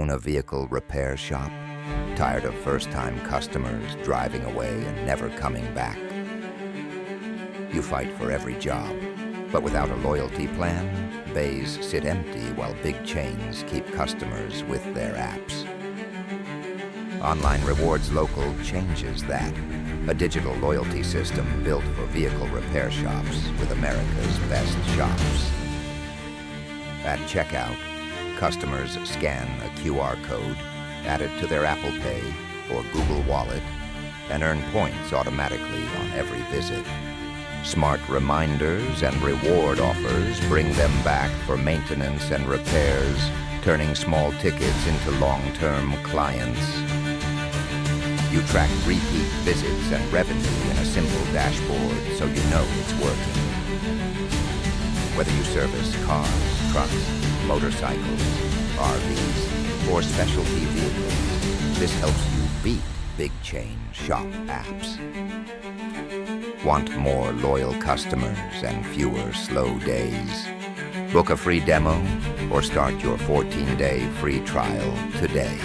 own a vehicle repair shop? Tired of first-time customers driving away and never coming back? You fight for every job, but without a loyalty plan, bays sit empty while big chains keep customers with their apps. Online Rewards Local changes that. A digital loyalty system built for vehicle repair shops with America's best shops. At checkout, customers scan a QR code, add it to their Apple Pay or Google Wallet, and earn points automatically on every visit. Smart reminders and reward offers bring them back for maintenance and repairs, turning small tickets into long-term clients. You track repeat visits and revenue in a simple dashboard so you know it's working. Whether you service cars, trucks, motorcycles, RVs, or specialty vehicles, this helps you beat big chain shop apps. Want more loyal customers and fewer slow days? Book a free demo or start your 14-day free trial today.